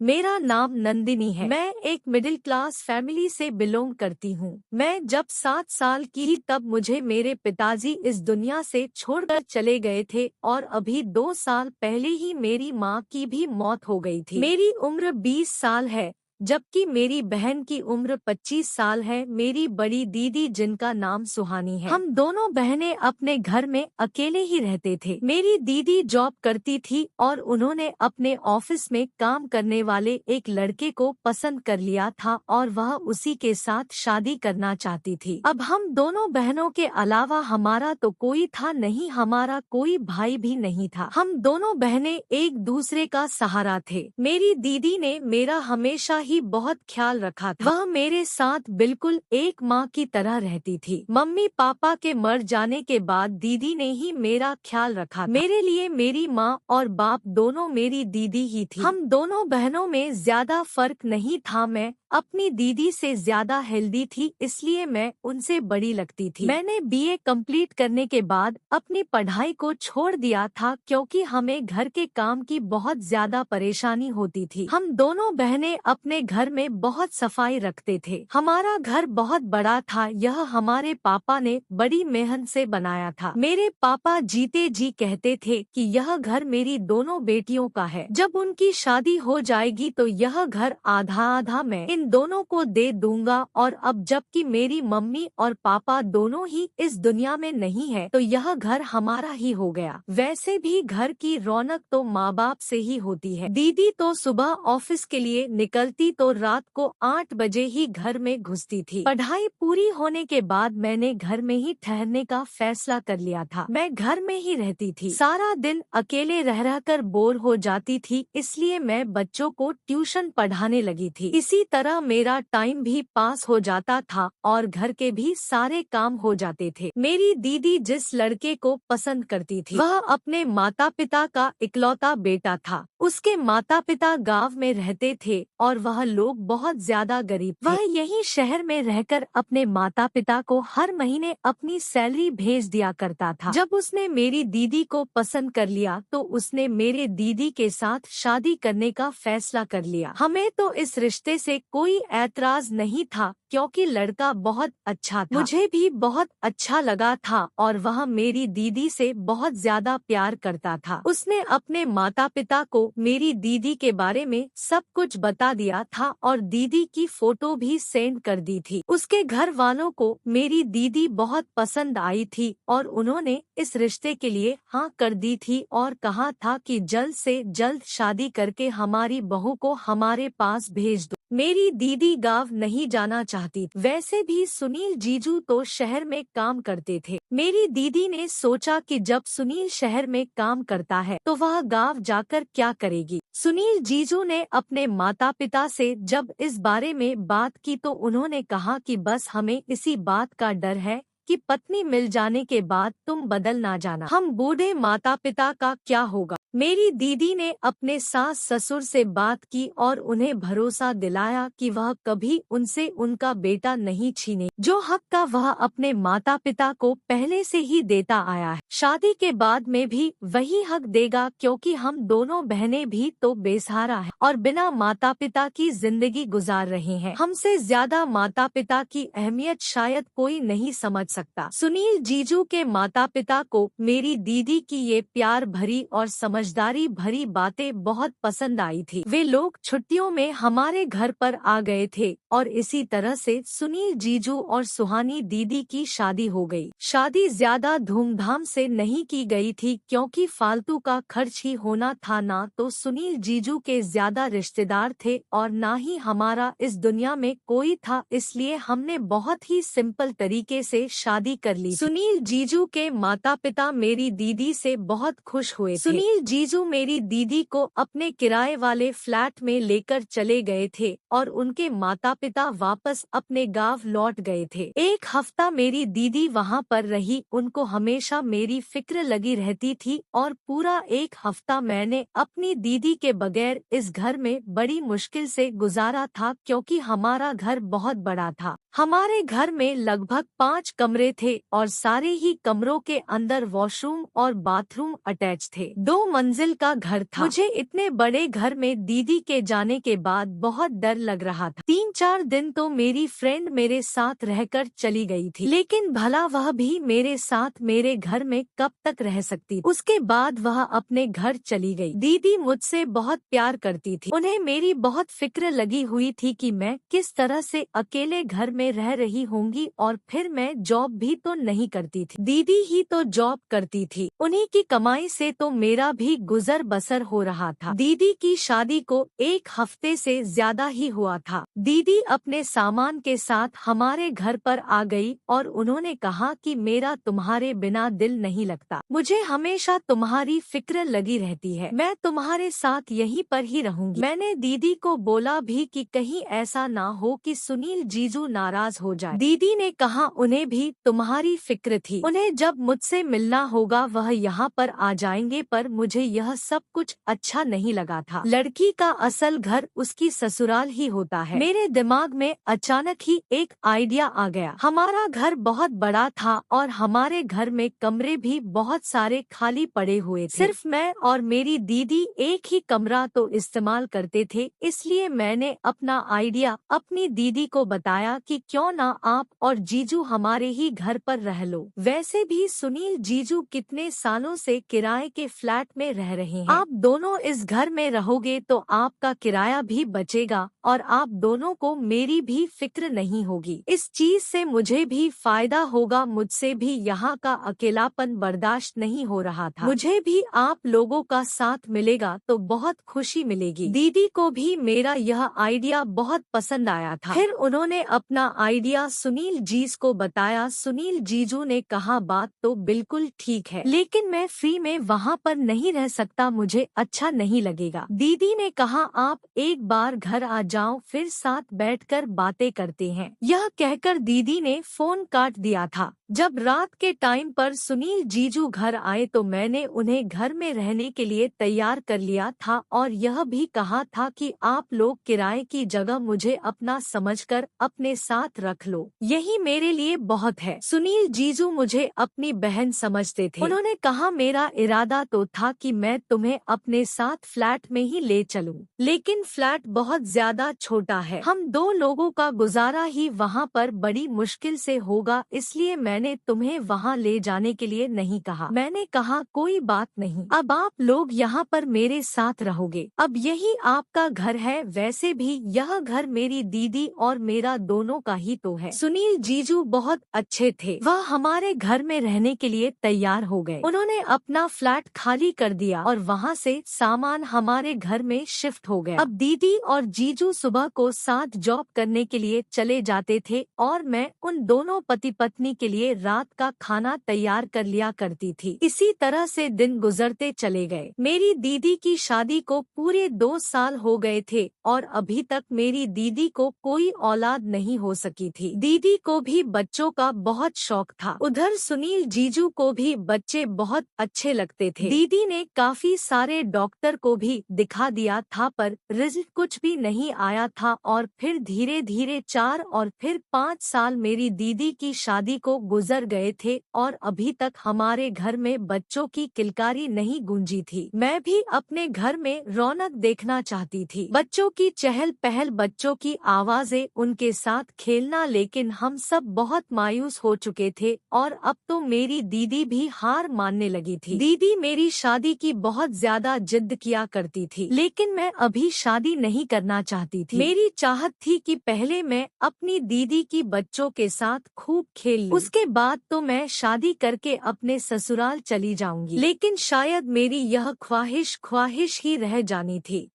मेरा नाम नंदिनी है। मैं एक मिडिल क्लास फैमिली से बिलोंग करती हूँ। मैं जब 7 साल की थी तब मुझे मेरे पिताजी इस दुनिया से छोड़कर चले गए थे और अभी 2 साल पहले ही मेरी माँ की भी मौत हो गई थी। मेरी उम्र 20 साल है, जबकि मेरी बहन की उम्र 25 साल है। मेरी बड़ी दीदी जिनका नाम सुहानी है, हम दोनों बहनें अपने घर में अकेले ही रहते थे। मेरी दीदी जॉब करती थी और उन्होंने अपने ऑफिस में काम करने वाले एक लड़के को पसंद कर लिया था और वह उसी के साथ शादी करना चाहती थी। अब हम दोनों बहनों के अलावा हमारा तो कोई था नहीं, हमारा कोई भाई भी नहीं था। हम दोनों बहनें एक दूसरे का सहारा थे। मेरी दीदी ने मेरा हमेशा ही बहुत ख्याल रखा था। वह मेरे साथ बिल्कुल एक माँ की तरह रहती थी। मम्मी पापा के मर जाने के बाद दीदी ने ही मेरा ख्याल रखा था। मेरे लिए मेरी माँ और बाप दोनों मेरी दीदी ही थी। हम दोनों बहनों में ज्यादा फर्क नहीं था। मैं अपनी दीदी से ज्यादा हेल्दी थी, इसलिए मैं उनसे बड़ी लगती थी। मैंने बीए कंप्लीट करने के बाद अपनी पढ़ाई को छोड़ दिया था क्योंकि हमें घर के काम की बहुत ज्यादा परेशानी होती थी। हम दोनों बहनें अपने घर में बहुत सफाई रखते थे। हमारा घर बहुत बड़ा था। यह हमारे पापा ने बड़ी मेहनत से बनाया था। मेरे पापा जीते जी कहते थे कि यह घर मेरी दोनों बेटियों का है। जब उनकी शादी हो जाएगी तो यह घर आधा आधा मैं इन दोनों को दे दूंगा। और अब जबकि मेरी मम्मी और पापा दोनों ही इस दुनिया में नहीं है तो यह घर हमारा ही हो गया। वैसे भी घर की रौनक तो माँ बाप से ही होती है। दीदी तो सुबह ऑफिस के लिए निकलती तो रात को 8 बजे ही घर में घुसती थी। पढ़ाई पूरी होने के बाद मैंने घर में ही ठहरने का फैसला कर लिया था। मैं घर में ही रहती थी। सारा दिन अकेले रह कर बोर हो जाती थी, इसलिए मैं बच्चों को ट्यूशन पढ़ाने लगी थी। इसी तरह मेरा टाइम भी पास हो जाता था और घर के भी सारे काम हो जाते थे। मेरी दीदी जिस लड़के को पसंद करती थी वह अपने माता पिता का इकलौता बेटा था। उसके माता पिता गांव में रहते थे और वह लोग बहुत ज्यादा गरीब थे। वह यहीं शहर में रहकर अपने माता पिता को हर महीने अपनी सैलरी भेज दिया करता था। जब उसने मेरी दीदी को पसंद कर लिया तो उसने मेरे दीदी के साथ शादी करने का फैसला कर लिया। हमें तो इस रिश्ते से कोई ऐतराज नहीं था क्योंकि लड़का बहुत अच्छा था। मुझे भी बहुत अच्छा लगा था और वह मेरी दीदी से बहुत ज्यादा प्यार करता था। उसने अपने माता पिता को मेरी दीदी के बारे में सब कुछ बता दिया था और दीदी की फोटो भी सेंड कर दी थी। उसके घर वालों को मेरी दीदी बहुत पसंद आई थी और उन्होंने इस रिश्ते के लिए हाँ कर दी थी और कहा था कि जल्द से जल्द शादी करके हमारी बहू को हमारे पास भेज दो। मेरी दीदी गांव नहीं जाना चाहती। वैसे भी सुनील जीजू तो शहर में काम करते थे। मेरी दीदी ने सोचा कि जब सुनील शहर में काम करता है तो वह गांव जाकर क्या करेगी। सुनील जीजू ने अपने माता पिता से जब इस बारे में बात की तो उन्होंने कहा कि बस हमें इसी बात का डर है कि पत्नी मिल जाने के बाद तुम बदल ना जाना। हम बूढ़े माता पिता का क्या होगा। मेरी दीदी ने अपने सास ससुर से बात की और उन्हें भरोसा दिलाया कि वह कभी उनसे उनका बेटा नहीं छीने। जो हक का वह अपने माता पिता को पहले से ही देता आया है, शादी के बाद में भी वही हक देगा क्योंकि हम दोनों बहनें भी तो बेसहारा हैं और बिना माता पिता की जिंदगी गुजार रहे हैं। हमसे ज्यादा माता पिता की अहमियत शायद कोई नहीं समझ सकता। सुनील जीजू के माता पिता को मेरी दीदी की ये प्यार भरी और समझदारी भरी बातें बहुत पसंद आई थी। वे लोग छुट्टियों में हमारे घर पर आ गए थे और इसी तरह से सुनील जीजू और सुहानी दीदी की शादी हो गई। शादी ज्यादा धूमधाम से नहीं की गई थी क्योंकि फालतू का खर्च ही होना था। ना तो सुनील जीजू के ज्यादा रिश्तेदार थे और ना ही हमारा इस दुनिया में कोई था, इसलिए हमने बहुत ही सिंपल तरीके से शादी कर ली। सुनील जीजू के माता पिता मेरी दीदी से बहुत खुश हुए थे। सुनील जीजू मेरी दीदी को अपने किराए वाले फ्लैट में लेकर चले गए थे और उनके माता पिता वापस अपने गांव लौट गए थे। एक हफ्ता मेरी दीदी वहां पर रही। उनको हमेशा मेरी फिक्र लगी रहती थी और पूरा एक हफ्ता मैंने अपनी दीदी के बगैर इस घर में बड़ी मुश्किल से गुजारा था क्योंकि हमारा घर बहुत बड़ा था। हमारे घर में लगभग 5 कमरे थे और सारे ही कमरों के अंदर वॉशरूम और बाथरूम अटैच थे। 2 मंजिल का घर था। मुझे इतने बड़े घर में दीदी के जाने के बाद बहुत डर लग रहा था। 3-4 दिन तो मेरी फ्रेंड मेरे साथ रहकर चली गई थी, लेकिन भला वह भी मेरे साथ मेरे घर में कब तक रह सकती। उसके बाद वह अपने घर चली गई। दीदी मुझसे बहुत प्यार करती थी। उन्हें मेरी बहुत फिक्र लगी हुई थी कि मैं किस तरह से अकेले घर में रह रही होंगी, और फिर मैं जॉब भी तो नहीं करती थी, दीदी ही तो जॉब करती थी। उन्हीं की कमाई से तो मेरा भी गुजर बसर हो रहा था। दीदी की शादी को 1 हफ्ते से ज्यादा ही हुआ था। दीदी अपने सामान के साथ हमारे घर पर आ गई और उन्होंने कहा कि मेरा तुम्हारे बिना दिल नहीं लगता, मुझे हमेशा तुम्हारी फिक्र लगी रहती है, मैं तुम्हारे साथ यहीं पर ही रहूंगी। मैंने दीदी को बोला भी कि कहीं ऐसा ना हो कि सुनील जीजू नाराज हो जाए। दीदी ने कहा उन्हें भी तुम्हारी फिक्र थी, उन्हें जब मुझसे मिलना होगा वह यहाँ पर आ जाएंगे, पर मुझे यह सब कुछ अच्छा नहीं लगा था। लड़की का असल घर उसकी ससुराल ही होता है। मेरे दिमाग में अचानक ही एक आइडिया आ गया। हमारा घर बहुत बड़ा था और हमारे घर में कमरे भी बहुत सारे खाली पड़े हुए थे। सिर्फ मैं और मेरी दीदी एक ही कमरा तो इस्तेमाल करते थे, इसलिए मैंने अपना आइडिया अपनी दीदी को बताया कि क्यों ना आप और जीजू हमारे ही घर पर रह लो। वैसे भी सुनील जीजू कितने सालों से किराए के फ्लैट में रह रहे हैं, आप दोनों इस घर में रहोगे तो आपका किराया भी बचेगा और आप दोनों को मेरी भी फिक्र नहीं होगी। इस चीज से मुझे भी फायदा होगा, मुझसे भी यहाँ का अकेलापन बर्दाश्त नहीं हो रहा था। मुझे भी आप लोगों का साथ मिलेगा तो बहुत खुशी मिलेगी। दीदी को भी मेरा यह आइडिया बहुत पसंद आया था। फिर उन्होंने अपना आइडिया सुनील जीज को बताया। सुनील जीजू ने कहा बात तो बिल्कुल ठीक है, लेकिन मैं फ्री में वहाँ पर नहीं रह सकता, मुझे अच्छा नहीं लगेगा। दीदी ने कहा आप एक बार घर आ जाओ, फिर साथ बैठकर बातें करते हैं। यह कहकर दीदी ने फोन काट दिया था। जब रात के टाइम पर सुनील जीजू घर आए तो मैंने उन्हें घर में रहने के लिए तैयार कर लिया था और यह भी कहा था कि आप लोग किराए की जगह मुझे अपना समझकर अपने साथ रख लो, यही मेरे लिए बहुत है। सुनील जीजू मुझे अपनी बहन समझते थे। उन्होंने कहा मेरा इरादा तो था कि मैं तुम्हें अपने साथ फ्लैट में ही ले चलूं, लेकिन फ्लैट बहुत ज्यादा छोटा है, हम 2 लोगों का गुजारा ही वहाँ पर बड़ी मुश्किल से होगा, इसलिए मैंने तुम्हें वहाँ ले जाने के लिए नहीं कहा। मैंने कहा कोई बात नहीं, अब आप लोग यहाँ पर मेरे साथ रहोगे, अब यही आपका घर है। वैसे भी यह घर मेरी दीदी और मेरा दोनों का ही तो है। सुनील जीजू बहुत अच्छे थे, वह हमारे घर में रहने के लिए तैयार हो गए। उन्होंने अपना फ्लैट खाली कर दिया और वहाँ से सामान हमारे घर में शिफ्ट हो गया। अब दीदी और जीजू सुबह को साथ जॉब करने के लिए चले जाते थे और मैं उन दोनों पति पत्नी के लिए रात का खाना तैयार कर लिया करती थी। इसी तरह से दिन गुजरते चले गए। मेरी दीदी की शादी को पूरे 2 साल हो गए थे और अभी तक मेरी दीदी को कोई औलाद नहीं हो सकी थी। दीदी को भी बच्चों का बहुत शौक था। उधर सुनील जीजू को भी बच्चे बहुत अच्छे लगते थे। दीदी ने काफी सारे डॉक्टर को भी दिखा दिया था, पर रिजल्ट कुछ भी नहीं आया था और फिर धीरे धीरे 4 और फिर 5 साल मेरी दीदी की शादी को गुजर गए थे और अभी तक हमारे घर में बच्चों की किलकारी नहीं गूंजी थी। मैं भी अपने घर में रौनक देखना चाहती थी, बच्चों की चहल पहल, बच्चों की आवाजें, उनके साथ खेलना, लेकिन हम सब बहुत मायूस हो चुके थे और अब तो मेरी दीदी भी हार मानने लगी थी। दीदी मेरी शादी की बहुत ज्यादा जिद किया करती थी, लेकिन मैं अभी शादी नहीं करना चाहती थी। मेरी चाहत थी कि पहले मैं अपनी दीदी की बच्चों के साथ खूब खेल लूं, उसके बाद तो मैं शादी करके अपने ससुराल चली जाऊंगी। लेकिन शायद मेरी यह ख्वाहिश ही रह जानी थी।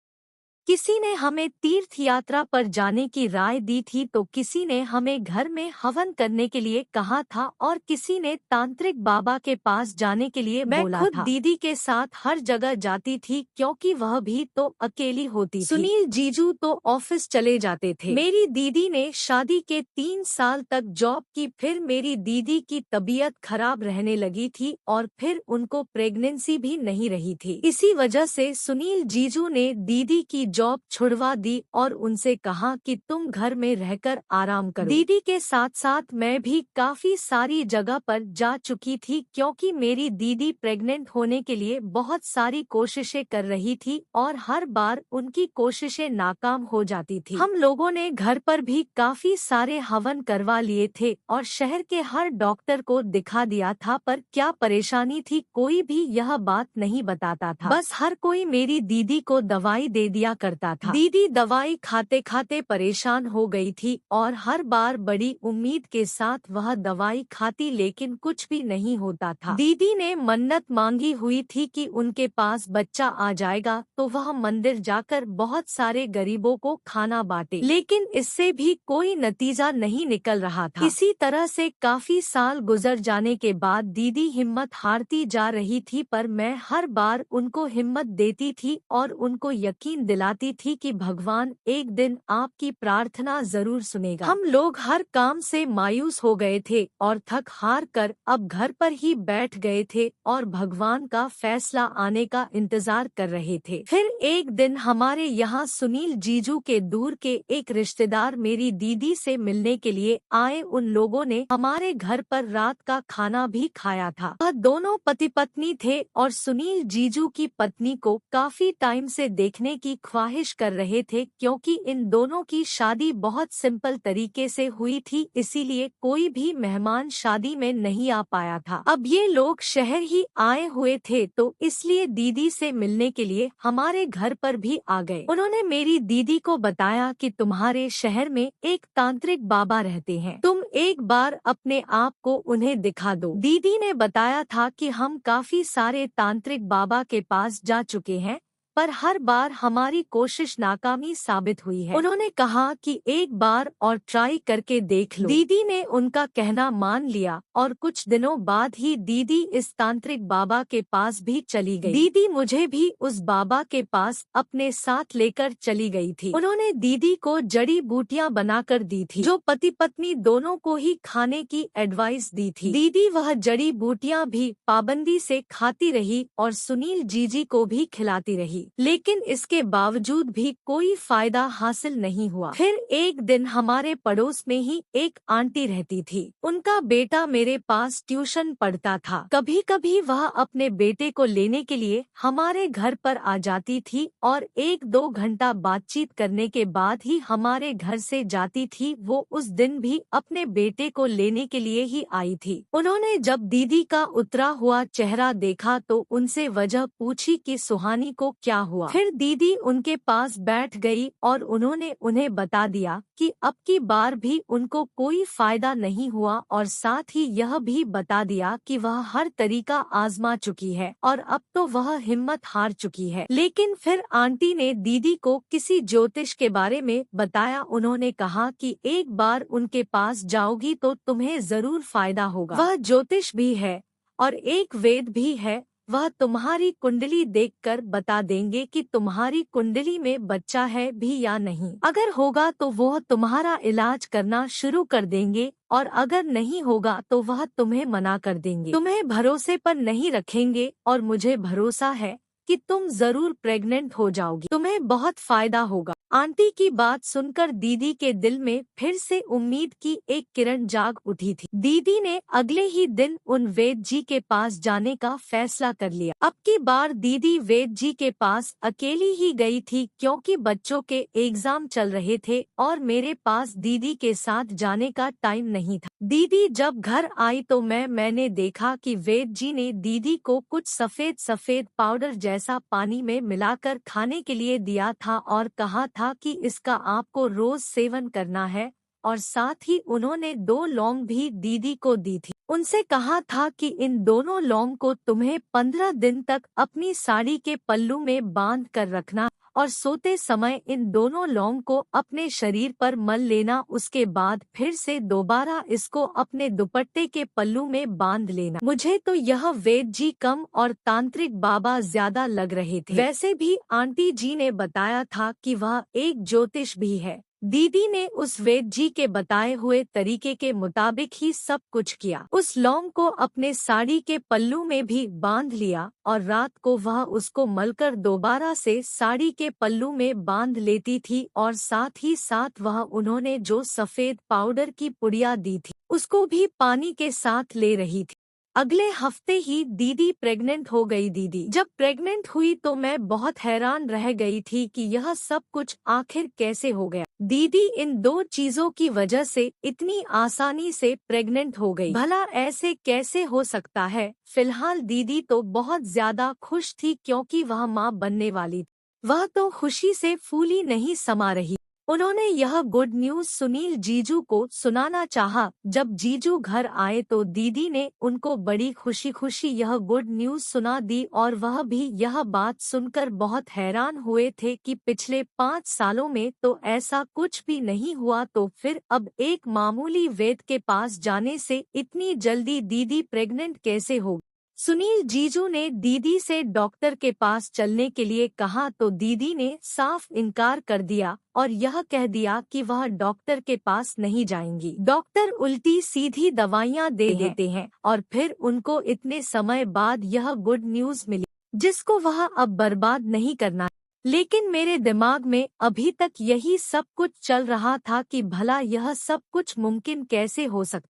किसी ने हमें तीर्थ यात्रा पर जाने की राय दी थी तो किसी ने हमें घर में हवन करने के लिए कहा था और किसी ने तांत्रिक बाबा के पास जाने के लिए बोला था। मैं खुद दीदी के साथ हर जगह जाती थी क्योंकि वह भी तो अकेली होती थी। सुनील जीजू तो ऑफिस चले जाते थे। मेरी दीदी ने शादी के 3 साल तक जॉब की, फिर मेरी दीदी की तबीयत खराब रहने लगी थी और फिर उनको प्रेगनेंसी भी नहीं रही थी। इसी वजह से सुनील जीजू ने दीदी की जॉब छुड़वा दी और उनसे कहा कि तुम घर में रहकर आराम करो। दीदी के साथ साथ मैं भी काफी सारी जगह पर जा चुकी थी, क्योंकि मेरी दीदी प्रेग्नेंट होने के लिए बहुत सारी कोशिशें कर रही थी और हर बार उनकी कोशिशें नाकाम हो जाती थी। हम लोगों ने घर पर भी काफी सारे हवन करवा लिए थे और शहर के हर डॉक्टर को दिखा दिया था, पर क्या परेशानी थी कोई भी यह बात नहीं बताता था। बस हर कोई मेरी दीदी को दवाई दे दिया करता था। दीदी दवाई खाते खाते परेशान हो गई थी और हर बार बड़ी उम्मीद के साथ वह दवाई खाती, लेकिन कुछ भी नहीं होता था। दीदी ने मन्नत मांगी हुई थी कि उनके पास बच्चा आ जाएगा तो वह मंदिर जाकर बहुत सारे गरीबों को खाना बांटे, लेकिन इससे भी कोई नतीजा नहीं निकल रहा था। इसी तरह से काफी साल गुजर जाने के बाद दीदी हिम्मत हारती जा रही थी, पर मैं हर बार उनको हिम्मत देती थी और उनको यकीन दिलाती थी कि भगवान एक दिन आपकी प्रार्थना जरूर सुनेगा। हम लोग हर काम से मायूस हो गए थे और थक हार कर अब घर पर ही बैठ गए थे और भगवान का फैसला आने का इंतजार कर रहे थे। फिर एक दिन हमारे यहाँ सुनील जीजू के दूर के एक रिश्तेदार मेरी दीदी से मिलने के लिए आए। उन लोगों ने हमारे घर पर रात का खाना भी खाया था। वह दोनों पति पत्नी थे और सुनील जीजू की पत्नी को काफी टाइम से देखने की ख्वाहिश कर रहे थे, क्योंकि इन दोनों की शादी बहुत सिंपल तरीके से हुई थी, इसीलिए कोई भी मेहमान शादी में नहीं आ पाया था। अब ये लोग शहर ही आए हुए थे तो इसलिए दीदी से मिलने के लिए हमारे घर पर भी आ गए। उन्होंने मेरी दीदी को बताया कि तुम्हारे शहर में एक तांत्रिक बाबा रहते हैं, तुम एक बार अपने आप को उन्हें दिखा दो। दीदी ने बताया था कि हम काफी सारे तांत्रिक बाबा के पास जा चुके हैं, पर हर बार हमारी कोशिश नाकामी साबित हुई है। उन्होंने कहा कि एक बार और ट्राई करके देख लो। दीदी ने उनका कहना मान लिया और कुछ दिनों बाद ही दीदी इस तांत्रिक बाबा के पास भी चली गई। दीदी मुझे भी उस बाबा के पास अपने साथ लेकर चली गई थी। उन्होंने दीदी को जड़ी बूटियां बनाकर दी थी, जो पति पत्नी दोनों को ही खाने की एडवाइस दी थी। दीदी वह जड़ी बूटियां भी पाबंदी से खाती रही और सुनील जीजी को भी खिलाती रही, लेकिन इसके बावजूद भी कोई फायदा हासिल नहीं हुआ। फिर एक दिन हमारे पड़ोस में ही एक आंटी रहती थी। उनका बेटा मेरे पास ट्यूशन पढ़ता था। कभी कभी वह अपने बेटे को लेने के लिए हमारे घर पर आ जाती थी और 1-2 घंटा बातचीत करने के बाद ही हमारे घर से जाती थी। वो उस दिन भी अपने बेटे को लेने के लिए ही आई थी। उन्होंने जब दीदी का उतरा हुआ चेहरा देखा तो उनसे वजह पूछी कि सुहानी को क्या हुआ। फिर दीदी उनके पास बैठ गई और उन्होंने उन्हें बता दिया कि अब की बार भी उनको कोई फायदा नहीं हुआ और साथ ही यह भी बता दिया कि वह हर तरीका आजमा चुकी है और अब तो वह हिम्मत हार चुकी है। लेकिन फिर आंटी ने दीदी को किसी ज्योतिष के बारे में बताया। उन्होंने कहा कि एक बार उनके पास जाओगी तो तुम्हें जरूर फायदा होगा। वह ज्योतिष भी है और एक वेद भी है। वह तुम्हारी कुंडली देखकर बता देंगे कि तुम्हारी कुंडली में बच्चा है भी या नहीं। अगर होगा तो वह तुम्हारा इलाज करना शुरू कर देंगे और अगर नहीं होगा तो वह तुम्हें मना कर देंगे। तुम्हें भरोसे पर नहीं रखेंगे और मुझे भरोसा है कि तुम जरूर प्रेग्नेंट हो जाओगी। तुम्हें बहुत फायदा होगा। आंटी की बात सुनकर दीदी के दिल में फिर से उम्मीद की एक किरण जाग उठी थी। दीदी ने अगले ही दिन उन वेद जी के पास जाने का फैसला कर लिया। अब की बार दीदी वेद जी के पास अकेली ही गई थी, क्योंकि बच्चों के एग्जाम चल रहे थे और मेरे पास दीदी के साथ जाने का टाइम नहीं था। दीदी जब घर आई तो मैंने देखा कि वेद जी ने दीदी को कुछ सफेद सफेद पाउडर जैसा पानी में मिलाकर खाने के लिए दिया था और कहा था कि इसका आपको रोज सेवन करना है, और साथ ही उन्होंने 2 लौंग भी दीदी को दी थी। उनसे कहा था कि इन दोनों लौंग को तुम्हें 15 दिन तक अपनी साड़ी के पल्लू में बांध कर रखना और सोते समय इन दोनों लौंग को अपने शरीर पर मल लेना। उसके बाद फिर से दोबारा इसको अपने दुपट्टे के पल्लू में बांध लेना। मुझे तो यह वेद जी कम और तांत्रिक बाबा ज्यादा लग रहे थे। वैसे भी आंटी जी ने बताया था कि वह एक ज्योतिष भी है दीदी ने उस वैद्य जी के बताए हुए तरीके के मुताबिक ही सब कुछ किया। उस लौंग को अपने साड़ी के पल्लू में भी बांध लिया और रात को वह उसको मलकर दोबारा से साड़ी के पल्लू में बांध लेती थी और साथ ही साथ वह उन्होंने जो सफेद पाउडर की पुड़िया दी थी उसको भी पानी के साथ ले रही थी। अगले हफ्ते ही दीदी प्रेग्नेंट हो गई। दीदी जब प्रेग्नेंट हुई तो मैं बहुत हैरान रह गई थी कि यह सब कुछ आखिर कैसे हो गया। दीदी इन दो चीजों की वजह से इतनी आसानी से प्रेग्नेंट हो गई, भला ऐसे कैसे हो सकता है। फिलहाल दीदी तो बहुत ज्यादा खुश थी क्योंकि वह माँ बनने वाली थी। वह तो खुशी से फूली नहीं समा रही। उन्होंने यह गुड न्यूज सुनील जीजू को सुनाना चाहा। जब जीजू घर आए तो दीदी ने उनको बड़ी खुशी खुशी यह गुड न्यूज सुना दी और वह भी यह बात सुनकर बहुत हैरान हुए थे कि पिछले 5 सालों में तो ऐसा कुछ भी नहीं हुआ, तो फिर अब एक मामूली वैद्य के पास जाने से इतनी जल्दी दीदी प्रेग्नेंट कैसे हो। सुनील जीजू ने दीदी से डॉक्टर के पास चलने के लिए कहा तो दीदी ने साफ इनकार कर दिया और यह कह दिया कि वह डॉक्टर के पास नहीं जाएंगी। डॉक्टर उल्टी सीधी दवाइयां दे देते हैं और फिर उनको इतने समय बाद यह गुड न्यूज मिली जिसको वह अब बर्बाद नहीं करना। लेकिन मेरे दिमाग में अभी तक यही सब कुछ चल रहा था कि भला यह सब कुछ मुमकिन कैसे हो सकता।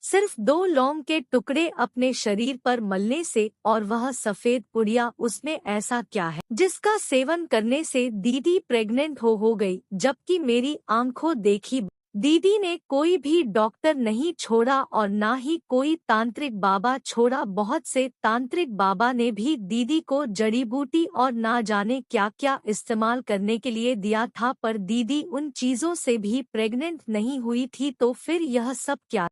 सिर्फ 2 लौंग के टुकड़े अपने शरीर पर मलने से और वह सफेद पुड़िया, उसमें ऐसा क्या है जिसका सेवन करने से दीदी प्रेग्नेंट हो गई। जबकि मेरी आंखों देखी दीदी ने कोई भी डॉक्टर नहीं छोड़ा और ना ही कोई तांत्रिक बाबा छोड़ा। बहुत से तांत्रिक बाबा ने भी दीदी को जड़ी बूटी और ना जाने क्या क्या इस्तेमाल करने के लिए दिया था, पर दीदी उन चीजों से भी प्रेग्नेंट नहीं हुई थी। तो फिर यह सब क्या।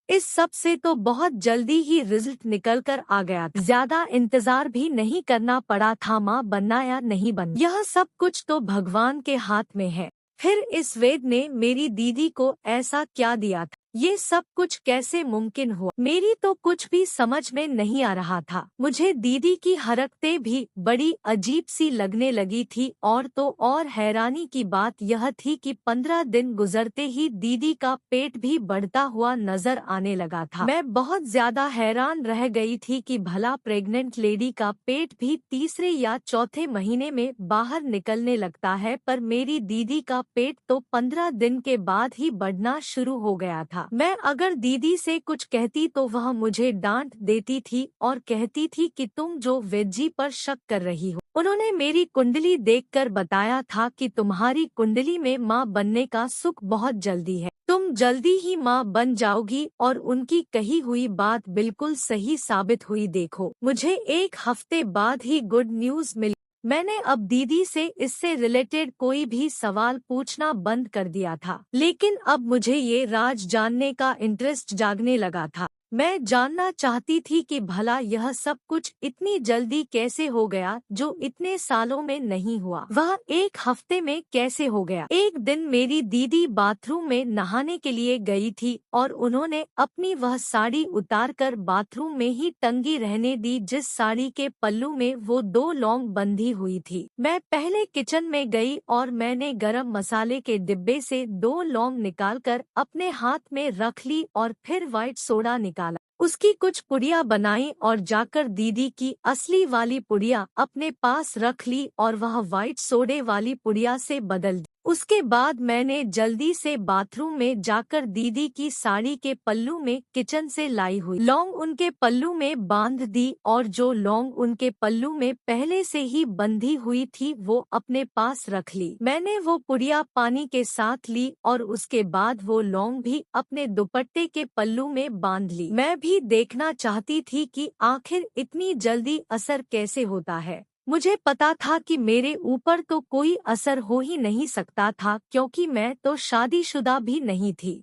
इस सब से तो बहुत जल्दी ही रिजल्ट निकल कर आ गया था। ज्यादा इंतजार भी नहीं करना पड़ा था। माँ बनना या नहीं बनना, यह सब कुछ तो भगवान के हाथ में है। फिर इस वेद ने मेरी दीदी को ऐसा क्या दिया था, ये सब कुछ कैसे मुमकिन हुआ, मेरी तो कुछ भी समझ में नहीं आ रहा था। मुझे दीदी की हरकतें भी बड़ी अजीब सी लगने लगी थी और तो और हैरानी की बात यह थी कि 15 दिन गुजरते ही दीदी का पेट भी बढ़ता हुआ नजर आने लगा था। मैं बहुत ज्यादा हैरान रह गई थी कि भला प्रेग्नेंट लेडी का पेट भी तीसरे या चौथे महीने में बाहर निकलने लगता है, पर मेरी दीदी का पेट तो 15 दिन के बाद ही बढ़ना शुरू हो गया था। मैं अगर दीदी से कुछ कहती तो वह मुझे डांट देती थी और कहती थी कि तुम जो वेजी पर शक कर रही हो। उन्होंने मेरी कुंडली देखकर बताया था कि तुम्हारी कुंडली में माँ बनने का सुख बहुत जल्दी है, तुम जल्दी ही माँ बन जाओगी। और उनकी कही हुई बात बिल्कुल सही साबित हुई। देखो, मुझे 1 हफ्ते बाद ही गुड न्यूज मिली। मैंने अब दीदी से इससे रिलेटेड कोई भी सवाल पूछना बंद कर दिया था, लेकिन अब मुझे ये राज जानने का इंटरेस्ट जागने लगा था। मैं जानना चाहती थी कि भला यह सब कुछ इतनी जल्दी कैसे हो गया जो इतने सालों में नहीं हुआ, वह 1 हफ्ते में कैसे हो गया। एक दिन मेरी दीदी बाथरूम में नहाने के लिए गई थी और उन्होंने अपनी वह साड़ी उतारकर बाथरूम में ही टंगी रहने दी जिस साड़ी के पल्लू में वो 2 लौंग बंधी हुई थी। मैं पहले किचन में गई और मैंने गरम मसाले के डिब्बे से 2 लौंग निकालकर अपने हाथ में रख ली और फिर व्हाइट सोडा निकाला, उसकी कुछ पुड़िया बनाई और जाकर दीदी की असली वाली पुड़िया अपने पास रख ली और वह व्हाइट सोडे वाली पुड़िया से बदल दी। उसके बाद मैंने जल्दी से बाथरूम में जाकर दीदी की साड़ी के पल्लू में किचन से लाई हुई लौंग उनके पल्लू में बांध दी और जो लौंग उनके पल्लू में पहले से ही बंधी हुई थी वो अपने पास रख ली। मैंने वो पुड़िया पानी के साथ ली और उसके बाद वो लौंग भी अपने दुपट्टे के पल्लू में बांध ली। मैं भी देखना चाहती थी कि आखिर इतनी जल्दी असर कैसे होता है। मुझे पता था कि मेरे ऊपर तो कोई असर हो ही नहीं सकता था क्योंकि मैं तो शादीशुदा भी नहीं थी।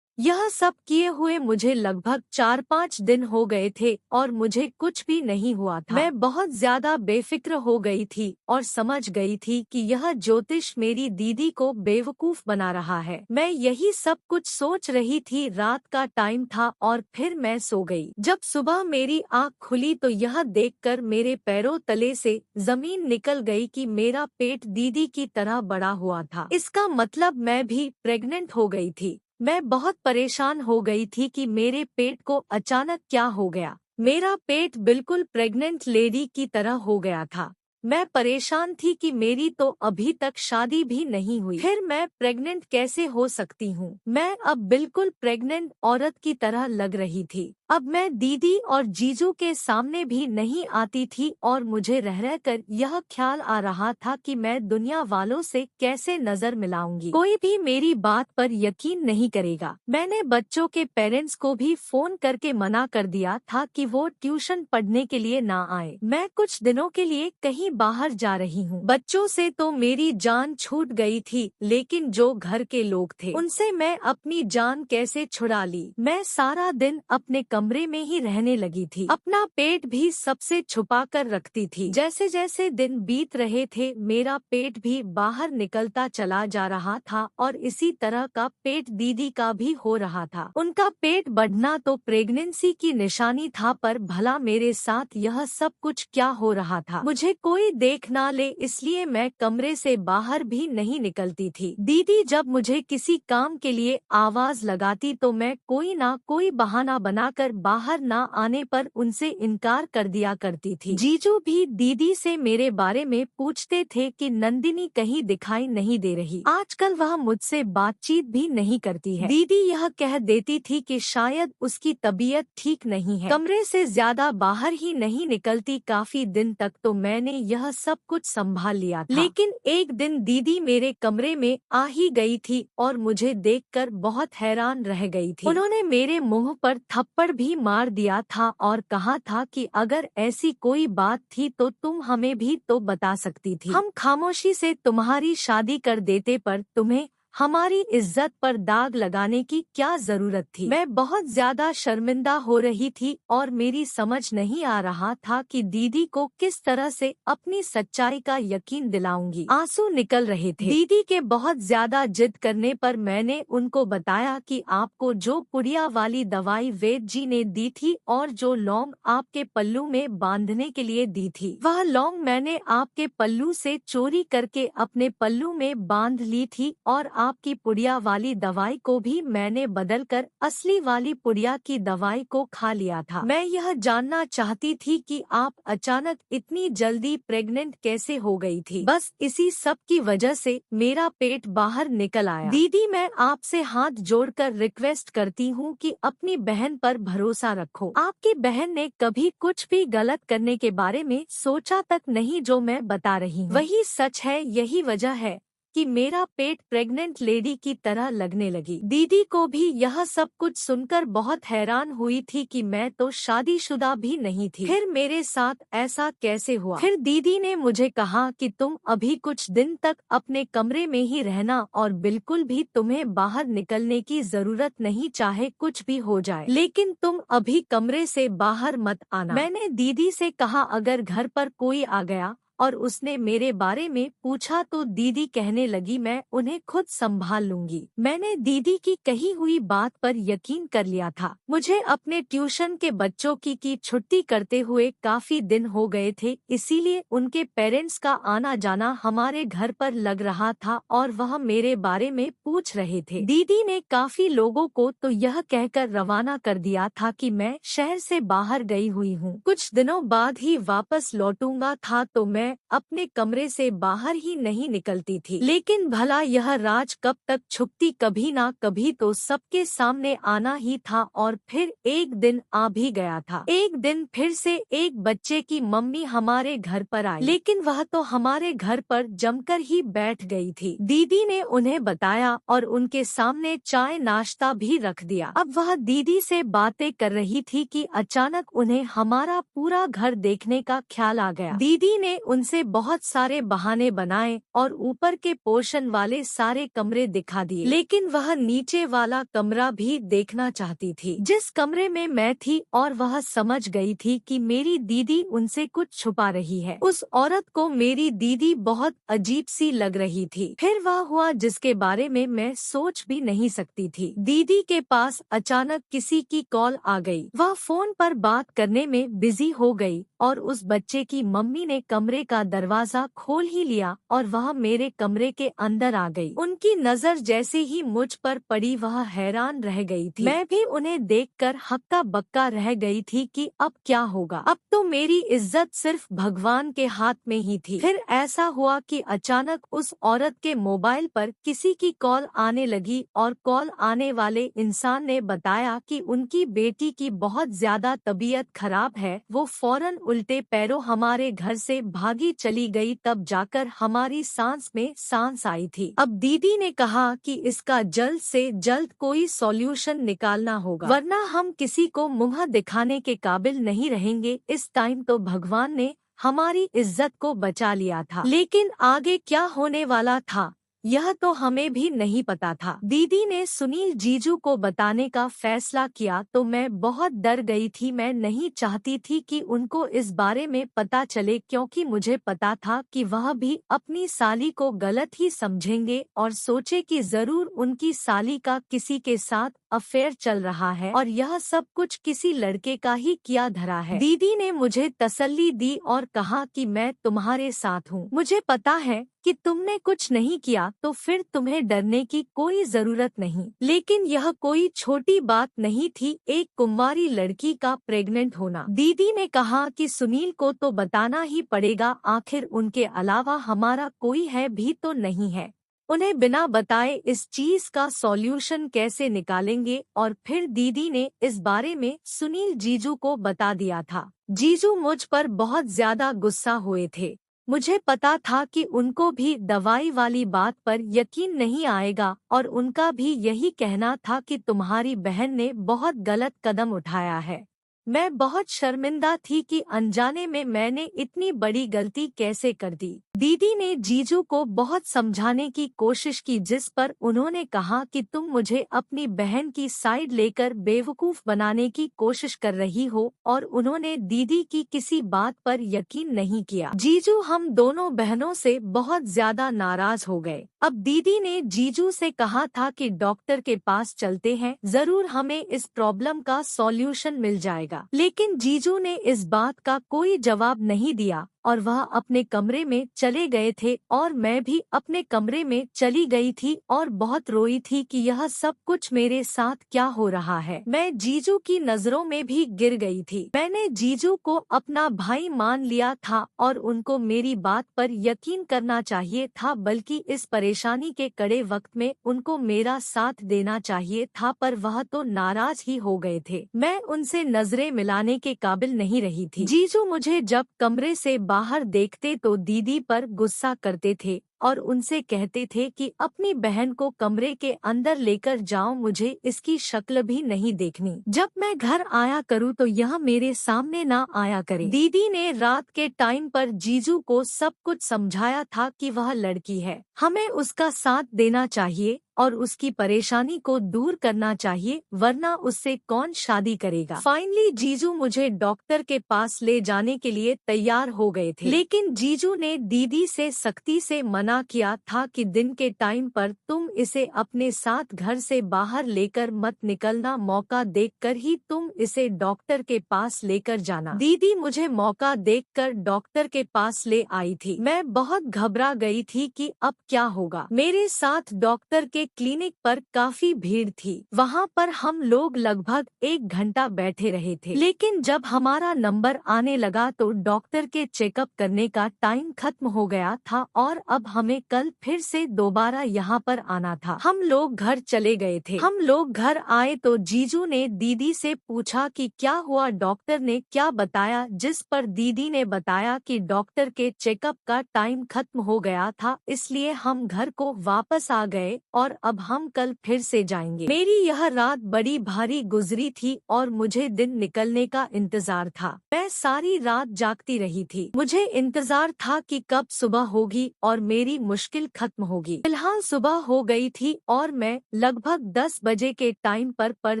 यह सब किए हुए मुझे लगभग 4-5 दिन हो गए थे और मुझे कुछ भी नहीं हुआ था। मैं बहुत ज्यादा बेफिक्र हो गई थी और समझ गई थी कि यह ज्योतिष मेरी दीदी को बेवकूफ बना रहा है। मैं यही सब कुछ सोच रही थी। रात का टाइम था और फिर मैं सो गई। जब सुबह मेरी आँख खुली तो यह देखकर मेरे पैरों तले से जमीन निकल गई कि मेरा पेट दीदी की तरह बड़ा हुआ था। इसका मतलब मैं भी प्रेग्नेंट हो गई थी। मैं बहुत परेशान हो गई थी कि मेरे पेट को अचानक क्या हो गया। मेरा पेट बिल्कुल प्रेग्नेंट लेडी की तरह हो गया था। मैं परेशान थी कि मेरी तो अभी तक शादी भी नहीं हुई, फिर मैं प्रेग्नेंट कैसे हो सकती हूँ। मैं अब बिल्कुल प्रेग्नेंट औरत की तरह लग रही थी। अब मैं दीदी और जीजू के सामने भी नहीं आती थी और मुझे रह रह कर यह ख्याल आ रहा था कि मैं दुनिया वालों से कैसे नजर मिलाऊंगी। कोई भी मेरी बात पर यकीन नहीं करेगा। मैंने बच्चों के पेरेंट्स को भी फोन करके मना कर दिया था कि वो ट्यूशन पढ़ने के लिए ना आए। मैं कुछ दिनों के लिए कहीं बाहर जा रही हूँ। बच्चों से तो मेरी जान छूट गई थी, लेकिन जो घर के लोग थे उनसे मैं अपनी जान कैसे छुड़ा ली। मैं सारा दिन अपने कमरे में ही रहने लगी थी। अपना पेट भी सबसे छुपा कर रखती थी। जैसे जैसे दिन बीत रहे थे मेरा पेट भी बाहर निकलता चला जा रहा था और इसी तरह का पेट दीदी का भी हो रहा था। उनका पेट बढ़ना तो प्रेगनेंसी की निशानी था, पर भला मेरे साथ यह सब कुछ क्या हो रहा था। मुझे कोई देख ना ले इसलिए मैं कमरे से बाहर भी नहीं निकलती थी। दीदी जब मुझे किसी काम के लिए आवाज लगाती तो मैं कोई ना कोई बहाना बनाकर बाहर ना आने पर उनसे इनकार कर दिया करती थी। जीजू भी दीदी से मेरे बारे में पूछते थे कि नंदिनी कहीं दिखाई नहीं दे रही। आजकल वह मुझसे बातचीत भी नहीं करती है। दीदी यह कह देती थी कि शायद उसकी तबीयत ठीक नहीं है। कमरे से ज्यादा बाहर ही नहीं निकलती। काफी दिन तक तो मैंने यह सब कुछ संभाल लिया था, लेकिन एक दिन दीदी मेरे कमरे में आ ही गई थी और मुझे देखकर बहुत हैरान रह गई थी। उन्होंने मेरे मुंह पर थप्पड़ भी मार दिया था और कहा था कि अगर ऐसी कोई बात थी तो तुम हमें भी तो बता सकती थी। हम खामोशी से तुम्हारी शादी कर देते, पर तुम्हें हमारी इज्जत पर दाग लगाने की क्या जरूरत थी। मैं बहुत ज्यादा शर्मिंदा हो रही थी और मेरी समझ नहीं आ रहा था कि दीदी को किस तरह से अपनी सच्चाई का यकीन दिलाऊंगी। आंसू निकल रहे थे। दीदी के बहुत ज्यादा जिद करने पर मैंने उनको बताया कि आपको जो पुड़िया वाली दवाई वेद जी ने दी थी और जो लौंग आपके पल्लू में बांधने के लिए दी थी, वह लौंग मैंने आपके पल्लू से चोरी करके अपने पल्लू में बांध ली थी और आपकी पुड़िया वाली दवाई को भी मैंने बदलकर असली वाली पुड़िया की दवाई को खा लिया था। मैं यह जानना चाहती थी कि आप अचानक इतनी जल्दी प्रेग्नेंट कैसे हो गई थी। बस इसी सब की वजह से मेरा पेट बाहर निकल आया। दीदी मैं आपसे हाथ जोड़कर रिक्वेस्ट करती हूँ कि अपनी बहन पर भरोसा रखो। आपकी बहन ने कभी कुछ भी गलत करने के बारे में सोचा तक नहीं। जो मैं बता रही हूँ वही सच है। यही वजह है कि मेरा पेट प्रेग्नेंट लेडी की तरह लगने लगी। दीदी को भी यह सब कुछ सुनकर बहुत हैरान हुई थी कि मैं तो शादीशुदा भी नहीं थी, फिर मेरे साथ ऐसा कैसे हुआ। फिर दीदी ने मुझे कहा कि तुम अभी कुछ दिन तक अपने कमरे में ही रहना और बिल्कुल भी तुम्हें बाहर निकलने की जरूरत नहीं, चाहे कुछ भी हो जाए, लेकिन तुम अभी कमरे से बाहर मत आना। मैंने दीदी से कहा अगर घर पर कोई आ गया और उसने मेरे बारे में पूछा तो दीदी कहने लगी मैं उन्हें खुद संभाल लूंगी। मैंने दीदी की कही हुई बात पर यकीन कर लिया था। मुझे अपने ट्यूशन के बच्चों की छुट्टी करते हुए काफी दिन हो गए थे, इसीलिए उनके पेरेंट्स का आना जाना हमारे घर पर लग रहा था और वह मेरे बारे में पूछ रहे थे। दीदी ने काफी लोगों को तो यह कहकर रवाना कर दिया था कि मैं शहर से बाहर गई हुई हूँ, कुछ दिनों बाद ही वापस लौटूंगा था, तो मैं अपने कमरे से बाहर ही नहीं निकलती थी। लेकिन भला यह राज कब तक छुपती, कभी ना कभी तो सबके सामने आना ही था और फिर एक दिन आ भी गया था। एक दिन फिर से एक बच्चे की मम्मी हमारे घर पर आई, लेकिन वह तो हमारे घर पर जमकर ही बैठ गई थी। दीदी ने उन्हें बताया और उनके सामने चाय नाश्ता भी रख दिया। अब वह दीदी से बातें कर रही थी कि अचानक उन्हें हमारा पूरा घर देखने का ख्याल आ गया। दीदी ने उनसे बहुत सारे बहाने बनाए और ऊपर के पोर्शन वाले सारे कमरे दिखा दिए, लेकिन वह नीचे वाला कमरा भी देखना चाहती थी जिस कमरे में मैं थी, और वह समझ गई थी कि मेरी दीदी उनसे कुछ छुपा रही है। उस औरत को मेरी दीदी बहुत अजीब सी लग रही थी। फिर वह हुआ जिसके बारे में मैं सोच भी नहीं सकती थी। दीदी के पास अचानक किसी की कॉल आ गई। वह फोन पर बात करने में बिजी हो गई और उस बच्चे की मम्मी ने कमरे का दरवाजा खोल ही लिया और वह मेरे कमरे के अंदर आ गई। उनकी नजर जैसे ही मुझ पर पड़ी वह हैरान रह गई थी। मैं भी उन्हें देखकर हक्का बक्का रह गई थी कि अब क्या होगा। अब तो मेरी इज्जत सिर्फ भगवान के हाथ में ही थी। फिर ऐसा हुआ कि अचानक उस औरत के मोबाइल पर किसी की कॉल आने लगी और कॉल आने वाले इंसान ने बताया कि उनकी बेटी की बहुत ज्यादा तबीयत खराब है। वो फौरन उल्टे पैरों हमारे घर से भागी चली गई। तब जाकर हमारी सांस में सांस आई थी। अब दीदी ने कहा कि इसका जल्द से जल्द कोई सॉल्यूशन निकालना होगा, वरना हम किसी को मुंह दिखाने के काबिल नहीं रहेंगे। इस टाइम तो भगवान ने हमारी इज्जत को बचा लिया था, लेकिन आगे क्या होने वाला था यह तो हमें भी नहीं पता था। दीदी ने सुनील जीजू को बताने का फैसला किया तो मैं बहुत डर गई थी। मैं नहीं चाहती थी कि उनको इस बारे में पता चले, क्योंकि मुझे पता था कि वह भी अपनी साली को गलत ही समझेंगे और सोचे कि जरूर उनकी साली का किसी के साथ अफेयर चल रहा है और यह सब कुछ किसी लड़के का ही किया धरा है। दीदी ने मुझे तसल्ली दी और कहा कि मैं तुम्हारे साथ हूँ। मुझे पता है कि तुमने कुछ नहीं किया तो फिर तुम्हें डरने की कोई जरूरत नहीं, लेकिन यह कोई छोटी बात नहीं थी, एक कुंवारी लड़की का प्रेग्नेंट होना। दीदी ने कहा कि सुनील को तो बताना ही पड़ेगा, आखिर उनके अलावा हमारा कोई है भी तो नहीं है। उन्हें बिना बताए इस चीज का सॉल्यूशन कैसे निकालेंगे। और फिर दीदी ने इस बारे में सुनील जीजू को बता दिया था। जीजू मुझ पर बहुत ज्यादा गुस्सा हुए थे। मुझे पता था कि उनको भी दवाई वाली बात पर यकीन नहीं आएगा और उनका भी यही कहना था कि तुम्हारी बहन ने बहुत गलत कदम उठाया है। मैं बहुत शर्मिंदा थी कि अनजाने में मैंने इतनी बड़ी गलती कैसे कर दी। दीदी ने जीजू को बहुत समझाने की कोशिश की, जिस पर उन्होंने कहा कि तुम मुझे अपनी बहन की साइड लेकर बेवकूफ बनाने की कोशिश कर रही हो, और उन्होंने दीदी की किसी बात पर यकीन नहीं किया। जीजू हम दोनों बहनों से बहुत ज्यादा नाराज हो गए। अब दीदी ने जीजू से कहा था कि डॉक्टर के पास चलते हैं, जरूर हमें इस प्रॉब्लम का सॉल्यूशन मिल जाएगा। लेकिन जीजू ने इस बात का कोई जवाब नहीं दिया और वह अपने कमरे में चले गए थे और मैं भी अपने कमरे में चली गई थी और बहुत रोई थी कि यह सब कुछ मेरे साथ क्या हो रहा है। मैं जीजू की नजरों में भी गिर गई थी। मैंने जीजू को अपना भाई मान लिया था और उनको मेरी बात पर यकीन करना चाहिए था, बल्कि इस परेशानी के कड़े वक्त में उनको मेरा साथ देना चाहिए था, पर वह तो नाराज ही हो गए थे। मैं उनसे नजरें मिलाने के काबिल नहीं रही थी। जीजू मुझे जब कमरे से बाहर देखते तो दीदी पर गुस्सा करते थे और उनसे कहते थे कि अपनी बहन को कमरे के अंदर लेकर जाओ, मुझे इसकी शक्ल भी नहीं देखनी। जब मैं घर आया करूँ तो यह मेरे सामने ना आया करे। दीदी ने रात के टाइम पर जीजू को सब कुछ समझाया था कि वह लड़की है, हमें उसका साथ देना चाहिए और उसकी परेशानी को दूर करना चाहिए, वरना उससे कौन शादी करेगा। फाइनली जीजू मुझे डॉक्टर के पास ले जाने के लिए तैयार हो गए थे, लेकिन जीजू ने दीदी से सख्ती से मना किया था कि दिन के टाइम पर तुम इसे अपने साथ घर से बाहर लेकर मत निकलना, मौका देखकर ही तुम इसे डॉक्टर के पास लेकर जाना। दीदी मुझे मौका देखकर डॉक्टर के पास ले आई थी। मैं बहुत घबरा गई थी कि अब क्या होगा। मेरे साथ डॉक्टर के क्लिनिक पर काफी भीड़ थी। वहाँ पर हम लोग लगभग 1 घंटा बैठे रहे थे, लेकिन जब हमारा नंबर आने लगा तो डॉक्टर के चेकअप करने का टाइम खत्म हो गया था और अब हमें कल फिर से दोबारा यहाँ पर आना था। हम लोग घर चले गए थे। हम लोग घर आए तो जीजू ने दीदी से पूछा कि क्या हुआ, डॉक्टर ने क्या बताया, जिस पर दीदी ने बताया कि डॉक्टर के चेकअप का टाइम खत्म हो गया था, इसलिए हम घर को वापस आ गए और अब हम कल फिर से जाएंगे। मेरी यह रात बड़ी भारी गुजरी थी और मुझे दिन निकलने का इंतजार था। मैं सारी रात जागती रही थी। मुझे इंतजार था कि कब सुबह होगी और मेरी मुश्किल खत्म होगी। फिलहाल सुबह हो गई थी और मैं लगभग 10 बजे के टाइम पर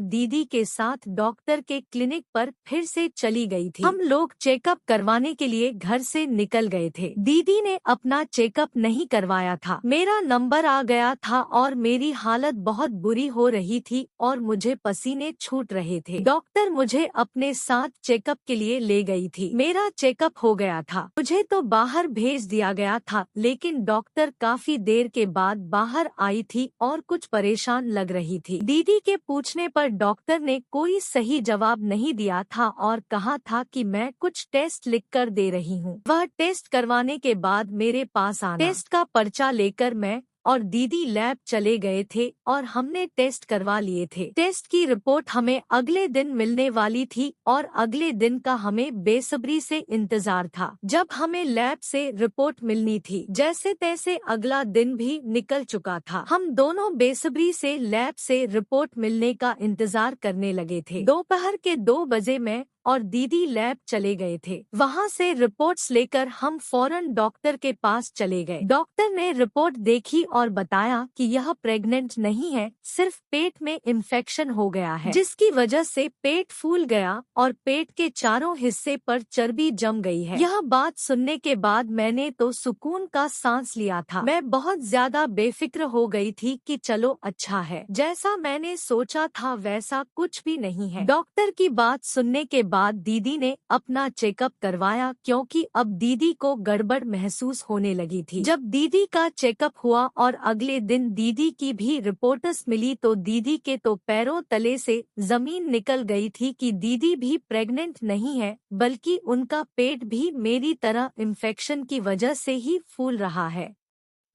दीदी के साथ डॉक्टर के क्लिनिक पर फिर से चली गई थी। हम लोग चेकअप करवाने के लिए घर से निकल गए थे। दीदी ने अपना चेकअप नहीं करवाया था। मेरा नंबर आ गया था और मेरी हालत बहुत बुरी हो रही थी और मुझे पसीने छूट रहे थे। डॉक्टर मुझे अपने साथ चेकअप के लिए ले गई थी। मेरा चेकअप हो गया था। मुझे तो बाहर भेज दिया गया था, लेकिन डॉक्टर काफी देर के बाद बाहर आई थी और कुछ परेशान लग रही थी। दीदी के पूछने पर डॉक्टर ने कोई सही जवाब नहीं दिया था और कहा था कि मैं कुछ टेस्ट लिख कर दे रही हूँ। वह टेस्ट करवाने के बाद मेरे पास आना। टेस्ट का पर्चा लेकर मैं और दीदी लैब चले गए थे और हमने टेस्ट करवा लिए थे। टेस्ट की रिपोर्ट हमें अगले दिन मिलने वाली थी और अगले दिन का हमें बेसब्री से इंतजार था, जब हमें लैब से रिपोर्ट मिलनी थी। जैसे तैसे अगला दिन भी निकल चुका था। हम दोनों बेसब्री से लैब से रिपोर्ट मिलने का इंतजार करने लगे थे। दोपहर के 2 बजे मैं और दीदी लैब चले गए थे। वहाँ से रिपोर्ट्स लेकर हम फौरन डॉक्टर के पास चले गए। डॉक्टर ने रिपोर्ट देखी और बताया कि यह प्रेग्नेंट नहीं है, सिर्फ पेट में इन्फेक्शन हो गया है, जिसकी वजह से पेट फूल गया और पेट के चारों हिस्से पर चर्बी जम गई है। यह बात सुनने के बाद मैंने तो सुकून का सांस लिया था। मैं बहुत ज्यादा बेफिक्र हो गई थी कि चलो अच्छा है, जैसा मैंने सोचा था वैसा कुछ भी नहीं है। डॉक्टर की बात सुनने के बाद दीदी ने अपना चेकअप करवाया, क्योंकि अब दीदी को गड़बड़ महसूस होने लगी थी। जब दीदी का चेकअप हुआ और अगले दिन दीदी की भी रिपोर्ट्स मिली तो दीदी के तो पैरों तले से जमीन निकल गई थी कि दीदी भी प्रेग्नेंट नहीं है, बल्कि उनका पेट भी मेरी तरह इन्फेक्शन की वजह से ही फूल रहा है।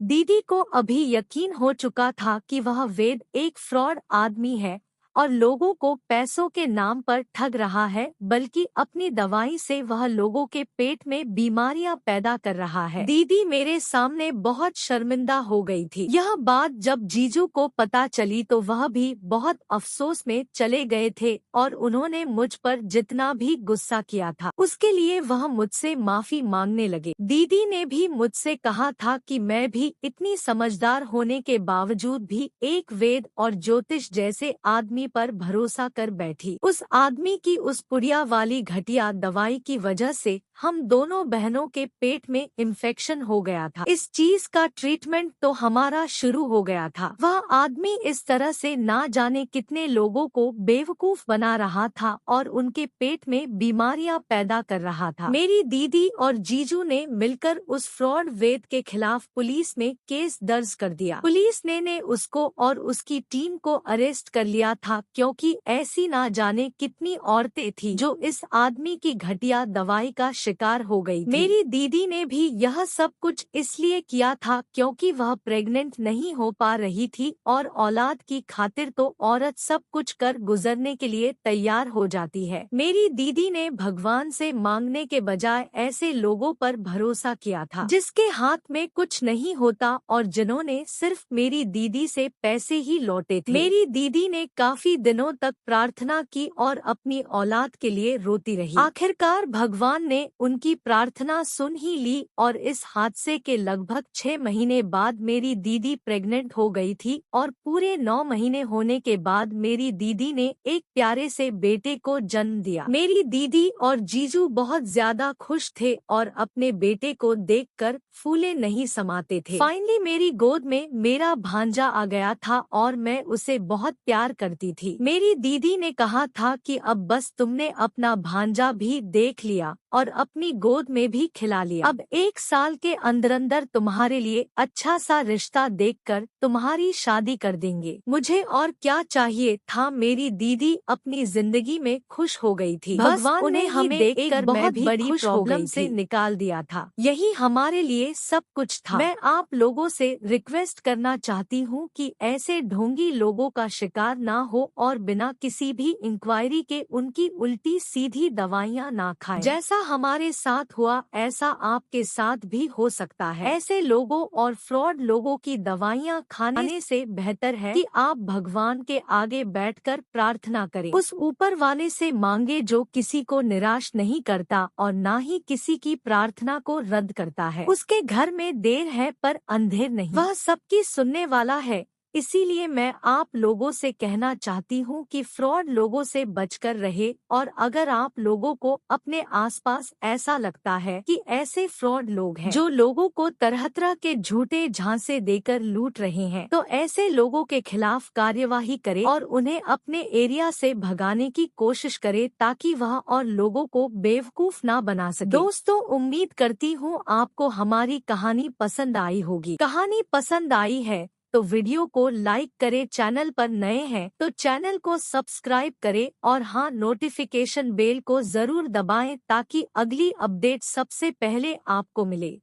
दीदी को अभी यकीन हो चुका था कि वह वेद एक फ्रॉड आदमी है और लोगों को पैसों के नाम पर ठग रहा है, बल्कि अपनी दवाई से वह लोगों के पेट में बीमारियां पैदा कर रहा है। दीदी मेरे सामने बहुत शर्मिंदा हो गई थी। यह बात जब जीजू को पता चली तो वह भी बहुत अफसोस में चले गए थे और उन्होंने मुझ पर जितना भी गुस्सा किया था उसके लिए वह मुझसे माफी मांगने लगे। दीदी ने भी मुझसे कहा था कि मैं भी इतनी समझदार होने के बावजूद भी एक वेद और ज्योतिष जैसे आदमी पर भरोसा कर बैठी। उस आदमी की उस पुड़िया वाली घटिया दवाई की वजह से हम दोनों बहनों के पेट में इन्फेक्शन हो गया था। इस चीज का ट्रीटमेंट तो हमारा शुरू हो गया था। वह आदमी इस तरह से ना जाने कितने लोगों को बेवकूफ बना रहा था और उनके पेट में बीमारियां पैदा कर रहा था। मेरी दीदी और जीजू ने मिलकर उस फ्रॉड वेद के खिलाफ पुलिस में केस दर्ज कर दिया। पुलिस ने उसको और उसकी टीम को अरेस्ट कर लिया था, क्योंकि ऐसी ना जाने कितनी औरतें थी जो इस आदमी की घटिया दवाई का शिकार हो गई थी। मेरी दीदी ने भी यह सब कुछ इसलिए किया था क्योंकि वह प्रेग्नेंट नहीं हो पा रही थी और औलाद की खातिर तो औरत सब कुछ कर गुजरने के लिए तैयार हो जाती है। मेरी दीदी ने भगवान से मांगने के बजाय ऐसे लोगों पर भरोसा किया था जिसके हाथ में कुछ नहीं होता और जिन्होंने सिर्फ मेरी दीदी से पैसे ही लौटे थे। मेरी दीदी ने काफी दिनों तक प्रार्थना की और अपनी औलाद के लिए रोती रही। आखिरकार भगवान ने उनकी प्रार्थना सुन ही ली और इस हादसे के लगभग 6 महीने बाद मेरी दीदी प्रेग्नेंट हो गई थी और पूरे 9 महीने होने के बाद मेरी दीदी ने एक प्यारे से बेटे को जन्म दिया। मेरी दीदी और जीजू बहुत ज्यादा खुश थे और अपने बेटे को देखकर फूले नहीं समाते थे। फाइनली मेरी गोद में मेरा भांजा आ गया था और मैं उसे बहुत प्यार करती थी। मेरी दीदी ने कहा था कि अब बस तुमने अपना भांजा भी देख लिया और अपनी गोद में भी खिला लिया। अब 1 साल के अंदर अंदर तुम्हारे लिए अच्छा सा रिश्ता देखकर तुम्हारी शादी कर देंगे। मुझे और क्या चाहिए था। मेरी दीदी अपनी जिंदगी में खुश हो गई थी। भगवान उन्हें हमें देखकर बहुत बड़ी प्रॉब्लम से निकाल दिया था। यही हमारे लिए सब कुछ था। मैं आप लोगों से रिक्वेस्ट करना चाहती हूँ कि ऐसे ढोंगी लोगों का शिकार ना हो हो और बिना किसी भी इंक्वायरी के उनकी उल्टी सीधी दवाइयाँ ना खाएं। जैसा हमारे साथ हुआ ऐसा आपके साथ भी हो सकता है। ऐसे लोगों और फ्रॉड लोगों की दवाइयाँ खाने से बेहतर है कि आप भगवान के आगे बैठकर प्रार्थना करें, उस ऊपर वाले से मांगे जो किसी को निराश नहीं करता और ना ही किसी की प्रार्थना को रद्द करता है। उसके घर में देर है पर अंधेर नहीं, वह सबकी सुनने वाला है। इसीलिए मैं आप लोगों से कहना चाहती हूँ कि फ्रॉड लोगों से बचकर रहे, और अगर आप लोगों को अपने आसपास ऐसा लगता है कि ऐसे फ्रॉड लोग हैं जो लोगों को तरह तरह के झूठे झांसे देकर लूट रहे हैं, तो ऐसे लोगों के खिलाफ कार्यवाही करें और उन्हें अपने एरिया से भगाने की कोशिश करें ताकि वह और लोगों को बेवकूफ ना बना सके। दोस्तों, उम्मीद करती हूँ आपको हमारी कहानी पसंद आई होगी। कहानी पसंद आई है तो वीडियो को लाइक करें, चैनल पर नए हैं तो चैनल को सब्सक्राइब करें और हाँ, नोटिफिकेशन बेल को जरूर दबाएं ताकि अगली अपडेट सबसे पहले आपको मिले।